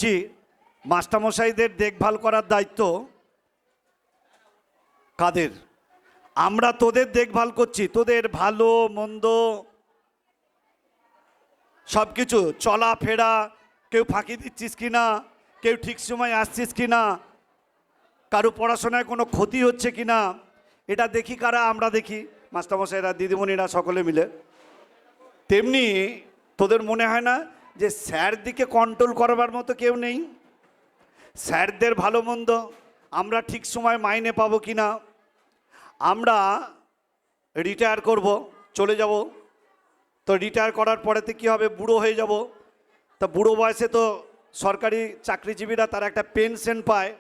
জি, মাস্টারমশাইদের দেখভাল করার দায়িত্ব কাদের? আমরা তোদের দেখভাল করছি, তোদের ভালো মন্দ সব কিছু, চলাফেরা, কেউ ফাঁকি দিচ্ছিস কি না, কেউ ঠিক সময় আসছিস কি না, কারো পড়াশোনায় কোনো ক্ষতি হচ্ছে কি না, এটা দেখি কারা? আমরা দেখি, মাস্টারমশাইরা, দিদিমণিরা সকলে মিলে। তেমনি তোদের মনে হয় না যে স্যার দিকে কন্ট্রোল করবার মতো কেউ নেই? স্যারদের ভালো মন্দ, আমরা ঠিক সময় মাইনে পাবো কি না, আমরা রিটায়ার করব, চলে যাব, তো রিটায়ার করার পরেতে কী হবে? বুড়ো হয়ে যাব। তা বুড়ো বয়সে তো সরকারি চাকরিজীবীরা তারা একটা পেনশন পায়।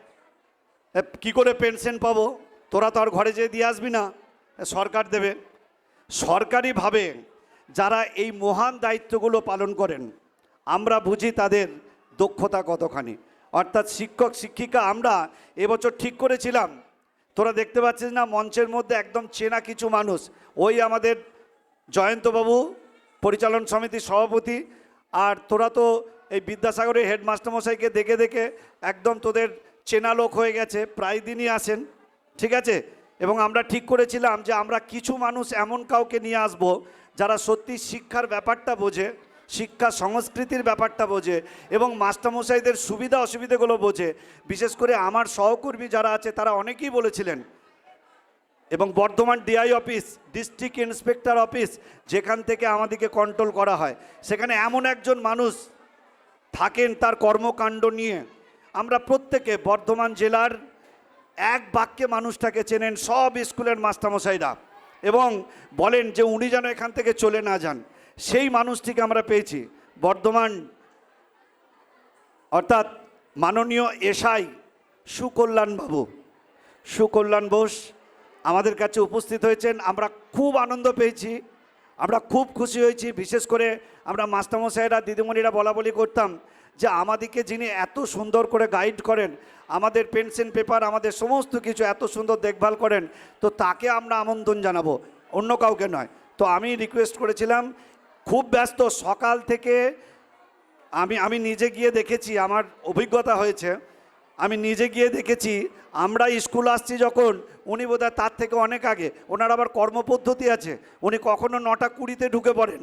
কি করে পেনশন পাবো? তোরা তো আর ঘরে যেয়ে দিয়ে আসবি না, সরকার দেবে। সরকারিভাবে যারা এই মহান দায়িত্বগুলো পালন করেন, আমরা বুঝি তাদের দক্ষতা কতখানি। অর্থাৎ শিক্ষক শিক্ষিকা আমরা এবছর ঠিক করেছিলাম, তোরা দেখতে পাচ্ছিস না মঞ্চের মধ্যে একদম চেনা কিছু মানুষ, ওই আমাদের জয়ন্তবাবু, পরিচালন সমিতির সভাপতি, আর তোরা তো এই বিদ্যাসাগরের হেডমাস্টারমশাইকে দেখে দেখে একদম তোদের চেনা লোক হয়ে গেছে, প্রায় দিনই আসেন, ঠিক আছে? এবং আমরা ঠিক করেছিলাম যে আমরা কিছু মানুষ এমন কাউকে নিয়ে আসব যারা সত্যি শিক্ষার ব্যাপারটা বোঝে, শিক্ষা সংস্কৃতির ব্যাপারটা বোঝে এবং মাস্টারমশাইদের সুবিধা অসুবিধাগুলো বোঝে। বিশেষ করে আমার সহকর্মী যারা আছে তারা অনেকেই বলেছিলেন, এবং Bardhaman DI office, district inspector office, যেখান থেকে আমাদেরকে কন্ট্রোল করা হয়, সেখানে এমন একজন মানুষ থাকেন তার কর্মকাণ্ড নিয়ে। আমরা প্রত্যেকে বর্ধমান জেলার এক বাক্যে মানুষটাকে চেনেন সব স্কুলের মাস্টারমশাইরা, এবং বলেন যে উনি যেন এখান থেকে চলে না যান। সেই মানুষটিকে আমরা পেয়েছি বর্ধমান, অর্থাৎ মাননীয় এসআই সুকল্যাণবাবু, সুকল্যাণ বোস আমাদের কাছে উপস্থিত হয়েছেন। আমরা খুব আনন্দ পেয়েছি, আমরা খুব খুশি হয়েছি। বিশেষ করে আমরা মাস্টারমশাইরা, দিদিমণিরা বলাবলি করতাম যে আমাদেরকে যিনি এত সুন্দর করে গাইড করেন, আমাদের পেনশন পেপার, আমাদের সমস্ত কিছু এত সুন্দর দেখভাল করেন, তো তাকে আমরা আমন্ত্রণ জানাবো, অন্য কাউকে নয়। তো আমি রিকোয়েস্ট করেছিলাম, খুব ব্যস্ত সকাল থেকে, আমি নিজে গিয়ে দেখেছি, আমার অভিজ্ঞতা হয়েছে, আমি নিজে গিয়ে দেখেছি। আমরা স্কুল আসছি যখন, উনি বোধহয় তার থেকে অনেক আগে, ওনার আবার কর্মপদ্ধতি আছে, উনি কখনো 9:20 ঢুকে পড়েন,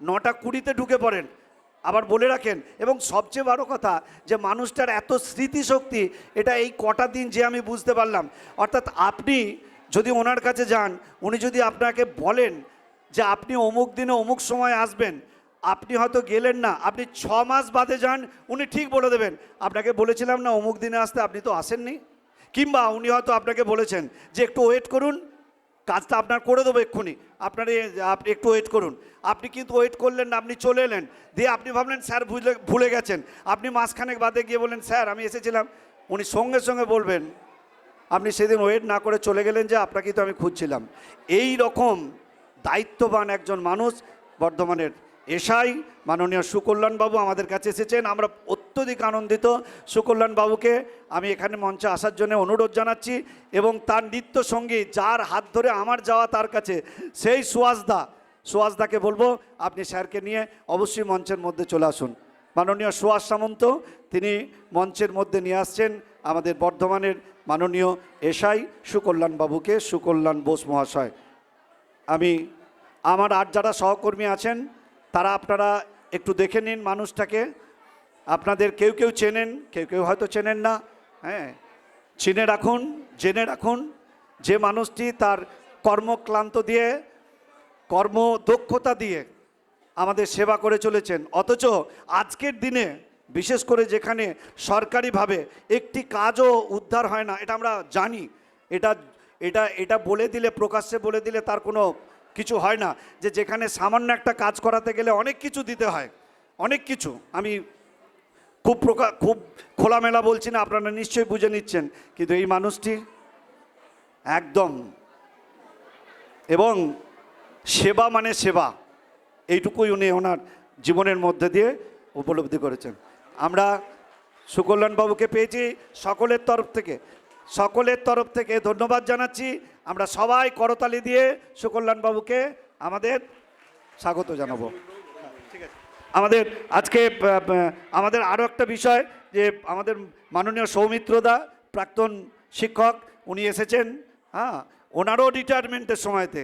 9:20 ঢুকে পড়েন, আবার বলে রাখেন। এবং সবচেয়ে বড় কথা যে মানুষটার এত স্মৃতিশক্তি, এটা এই কটা দিন যে আমি বুঝতে পারলাম। অর্থাৎ আপনি যদি ওনার কাছে যান, উনি যদি আপনাকে বলেন যে আপনি অমুক দিনে অমুক সময় আসবেন, আপনি হয়তো গেলেন না, আপনি 6 মাস বাদে যান, উনি ঠিক বলে দেবেন আপনাকে বলেছিলাম না অমুক দিনে আসতে, আপনি তো আসেননি। কিংবা উনি হয়তো আপনাকে বলেছেন যে একটু ওয়েট করুন, কাজটা আপনার করে দেবো এক্ষুনি, আপনি একটু ওয়েট করুন। আপনি কিন্তু ওয়েট করলেন না, আপনি চলে এলেন, দিয়ে আপনি ভাবলেন স্যার ভুলে গেছেন। আপনি মাসখানেক বাদে গিয়ে বললেন স্যার আমি এসেছিলাম, উনি সঙ্গে সঙ্গে বলবেন আপনি সেদিন ওয়েট না করে চলে গেলেন যে আপনাকে তো আমি খুঁজছিলাম। এই রকম দায়িত্ববান একজন মানুষ বর্ধমানের এসআই মাননীয় সুকল্যাণবাবু আমাদের কাছে এসেছেন। আমরা অত্যধিক আনন্দিত। সুকল্যাণবাবুকে আমি এখানে মঞ্চে আসার জন্য অনুরোধ জানাচ্ছি, এবং তার নৃত্য সঙ্গী যার হাত ধরে আমার যাওয়া তার কাছে, সেই সুহাসদাকে বলবো আপনি স্যারকে নিয়ে অবশ্যই মঞ্চের মধ্যে চলে আসুন। মাননীয় সুহাস সামন্ত তিনি মঞ্চের মধ্যে নিয়ে আসছেন আমাদের বর্ধমানের মাননীয় এসআই সুকল্যাণবাবুকে, সুকল্যাণ বোস মহাশয়। আমার আর যারা সহকর্মী আছেন তারা আপনারা একটু দেখে নিন মানুষটাকে। আপনাদের কেউ কেউ চেনেন, কেউ কেউ হয়তো চেনেন না, হ্যাঁ, চিনে রাখুন, জেনে রাখুন যে মানুষটি তার কর্মক্লান্ত দিয়ে, কর্মদক্ষতা দিয়ে আমাদের সেবা করে চলেছেন। অথচ আজকের দিনে বিশেষ করে যেখানে সরকারিভাবে একটি কাজও উদ্ধার হয় না, এটা আমরা জানি, এটা বলে দিলে, প্রকাশ্যে বলে দিলে তার কোনো কিছু হয় না, যে যেখানে সামান্য একটা কাজ করাতে গেলে অনেক কিছু দিতে হয়, অনেক কিছু। আমি খুব খোলামেলা বলছি না, আপনারা নিশ্চয়ই বুঝে নিচ্ছেন, কিন্তু এই মানুষটি একদম, এবং সেবা মানে সেবা, এইটুকুই উনি ওনার জীবনের মধ্যে দিয়ে উপলব্ধি করেছেন। আমরা সুকল্যাণবাবুকে পেয়েছি, সকলের তরফ থেকে ধন্যবাদ জানাচ্ছি। আমরা সবাই করতালি দিয়ে সুকল্যাণবাবুকে আমাদের স্বাগত জানাবো। ঠিক আছে, আমাদের আজকে আমাদের আরও একটা বিষয়, যে আমাদের মাননীয় সৌমিত্রদা প্রাক্তন শিক্ষক, উনি এসেছেন। হ্যাঁ, ওনারও রিটায়ারমেন্টের সময়তে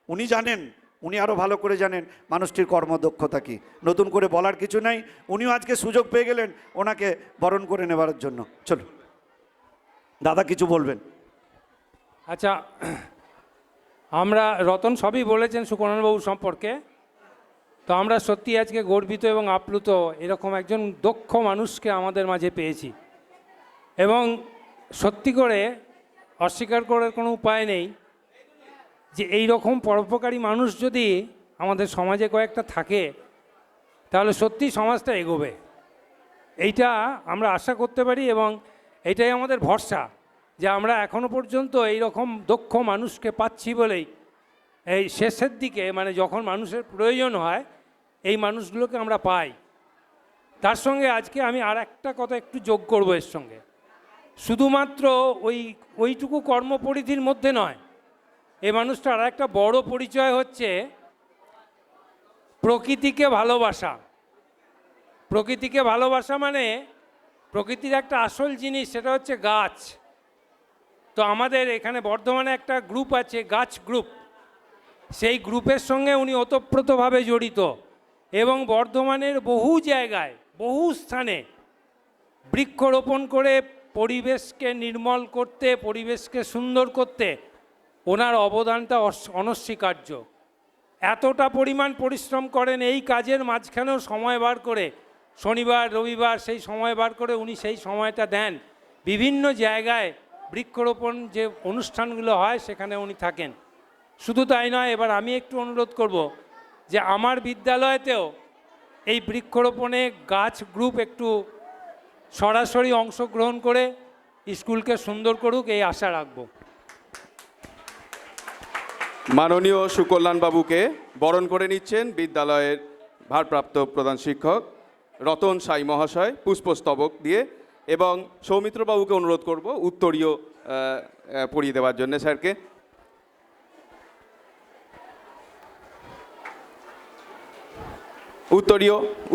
উনি জানেন, উনি আরও ভালো করে জানেন মানুষটির কর্মদক্ষতা কী। নতুন করে বলার কিছু নাই, উনিও আজকে সুযোগ পেয়ে গেলেন ওনাকে বরণ করে নেবার জন্য। চলো দাদা কিছু বলবেন। আচ্ছা, আমরা রতন সবই বলেছেন সুকর্ণবাবু সম্পর্কে। তো আমরা সত্যি আজকে গর্বিত এবং আপ্লুত, এরকম একজন দক্ষ মানুষকে আমাদের মাঝে পেয়েছি। এবং সত্যি করে অস্বীকার করার কোনো উপায় নেই যে এই রকম পরোপকারী মানুষ যদি আমাদের সমাজে কয়েকটা থাকে তাহলে সত্যি সমাজটা এগোবে, এইটা আমরা আশা করতে পারি। এবং এইটাই আমাদের ভরসা যে আমরা এখনো পর্যন্ত এই রকম দক্ষ মানুষকে পাচ্ছি বলেই এই শেষের দিকে, মানে যখন মানুষের প্রয়োজন হয়, এই মানুষগুলোকে আমরা পাই। তার সঙ্গে আজকে আমি আর একটা কথা একটু যোগ করব এর সঙ্গে। শুধুমাত্র ওইটুকু কর্মপরিধির মধ্যে নয়, এই মানুষটার আর একটা বড় পরিচয় হচ্ছে প্রকৃতিকে ভালোবাসা। প্রকৃতিকে ভালোবাসা মানে প্রকৃতির একটা আসল জিনিস, সেটা হচ্ছে গাছ। তো আমাদের এখানে বর্ধমানে একটা গ্রুপ আছে, গাছ গ্রুপ। সেই গ্রুপের সঙ্গে উনি ওতপ্রোতভাবে জড়িত এবং বর্ধমানের বহু জায়গায়, বহু স্থানে বৃক্ষরোপণ করে পরিবেশকে নির্মল করতে, পরিবেশকে সুন্দর করতে ওনার অবদানটা অনস্বীকার্য। এতটা পরিমাণ পরিশ্রম করেন, এই কাজের মাঝখানেও সময় বার করে, শনিবার রবিবার সেই সময় বার করে উনি সেই সময়টা দেন। বিভিন্ন জায়গায় বৃক্ষরোপণ যে অনুষ্ঠানগুলো হয় সেখানে উনি থাকেন। শুধু তাই নয়, এবার আমি একটু অনুরোধ করব যে আমার বিদ্যালয়তেও এই বৃক্ষরোপণে গাছ গ্রুপ একটু সরাসরি অংশগ্রহণ করে স্কুলকে সুন্দর করুক, এই আশা রাখব। মাননীয় সুকল্যাণ বাবুকে বরণ করে নিচ্ছেন বিদ্যালয়ের ভারপ্রাপ্ত প্রধান শিক্ষক রতন সাই মহাশয় পুষ্পস্তবক দিয়ে, এবং সৌমিত্র বাবুকে অনুরোধ করব উত্তরীয় পরিয়ে দেওয়ার জন্য স্যারকে।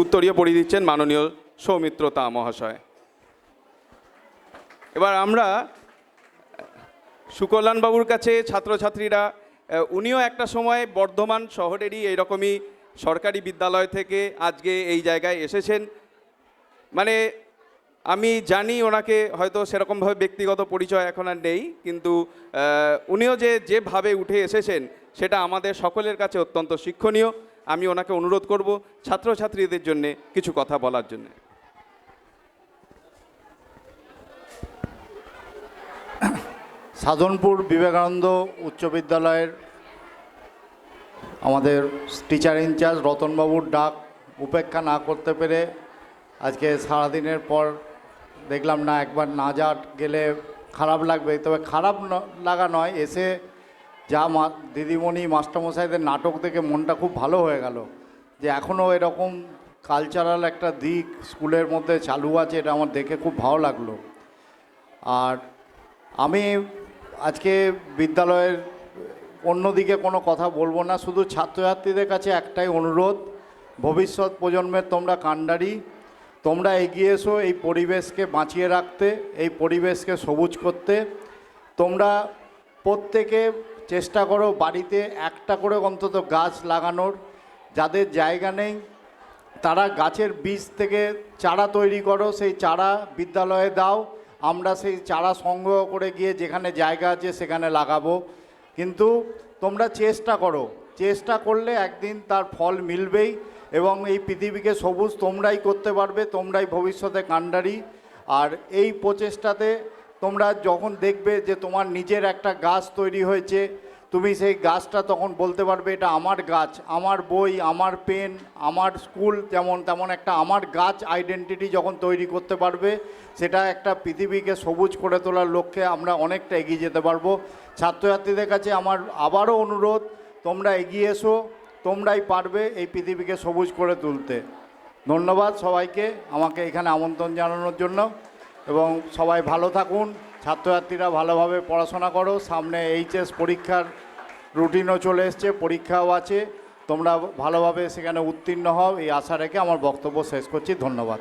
উত্তরীয় পরিয়ে দিচ্ছেন মাননীয় সৌমিত্র তা মহাশয়। এবার আমরা সুকল্যাণ বাবুর কাছে ছাত্রছাত্রীরা, উনিও একটা সময় বর্ধমান শহরেরই এইরকমই সরকারি বিদ্যালয় থেকে আজকে এই জায়গায় এসেছেন। মানে আমি জানি ওনাকে হয়তো সেরকমভাবে ব্যক্তিগত পরিচয় এখন আর নেই, কিন্তু উনিও যেভাবে উঠে এসেছেন সেটা আমাদের সকলের কাছে অত্যন্ত শিক্ষণীয়। আমি ওনাকে অনুরোধ করব ছাত্রছাত্রীদের জন্য কিছু কথা বলার জন্য। সাধনপুর বিবেকানন্দ উচ্চ বিদ্যালয়ের আমাদের টিচার ইনচার্জ রতনবাবুর ডাক উপেক্ষা না করতে পেরে আজকে সারাদিনের পর দেখলাম না, একবার না গেলে খারাপ লাগবে। তবে খারাপ লাগা নয়, এসে যা দিদিমণি মাস্টারমশাইদের নাটক দেখে মনটা খুব ভালো হয়ে গেল যে এখনও এরকম কালচারাল একটা দিক স্কুলের মধ্যে চালু আছে, এটা আমার দেখে খুব ভালো লাগলো। আর আমি আজকে বিদ্যালয়ের অন্যদিকে কোনো কথা বলবো না, শুধু ছাত্রছাত্রীদের কাছে একটাই অনুরোধ, ভবিষ্যৎ প্রজন্মের তোমরা কাণ্ডারি, তোমরা এগিয়ে এসো এই পরিবেশকে বাঁচিয়ে রাখতে, এই পরিবেশকে সবুজ করতে। তোমরা প্রত্যেকে চেষ্টা করো বাড়িতে একটা করে অন্তত গাছ লাগানোর। যাদের জায়গা নেই তারা গাছের বীজ থেকে চারা তৈরি করো, সেই চারা বিদ্যালয়ে দাও, আমরা সেই চারা সংগ্রহ করে গিয়ে যেখানে জায়গা আছে সেখানে লাগাবো। কিন্তু তোমরা চেষ্টা করো, চেষ্টা করলে একদিন তার ফল মিলবেই এবং এই পৃথিবীকে সবুজ তোমরাই করতে পারবে, তোমরাই ভবিষ্যতে কাণ্ডারি। আর এই প্রচেষ্টাতে তোমরা যখন দেখবে যে তোমার নিজের একটা গাছ তৈরি হয়েছে, তুমি সেই গাছটা তখন বলতে পারবে এটা আমার গাছ, আমার বই, আমার পেন, আমার স্কুল, যেমন তেমন একটা আমার গাছ আইডেন্টিটি যখন তৈরি করতে পারবে, সেটা একটা পৃথিবীকে সবুজ করে তোলার লক্ষ্যে আমরা অনেকটা এগিয়ে যেতে পারবো। ছাত্রছাত্রীদের কাছে আমার আবারও অনুরোধ, তোমরা এগিয়ে এসো, তোমরাই পারবে এই পৃথিবীকে সবুজ করে তুলতে। ধন্যবাদ সবাইকে আমাকে এখানে আমন্ত্রণ জানানোর জন্য, এবং সবাই ভালো থাকুন, ছাত্রছাত্রীরা ভালোভাবে পড়াশোনা করো। সামনে এইচএস পরীক্ষার রুটিনও চলে এসছে, পরীক্ষাও আছে, তোমরা ভালোভাবে সেখানে উত্তীর্ণ হও এই আশা রেখে আমার বক্তব্য শেষ করছি। ধন্যবাদ।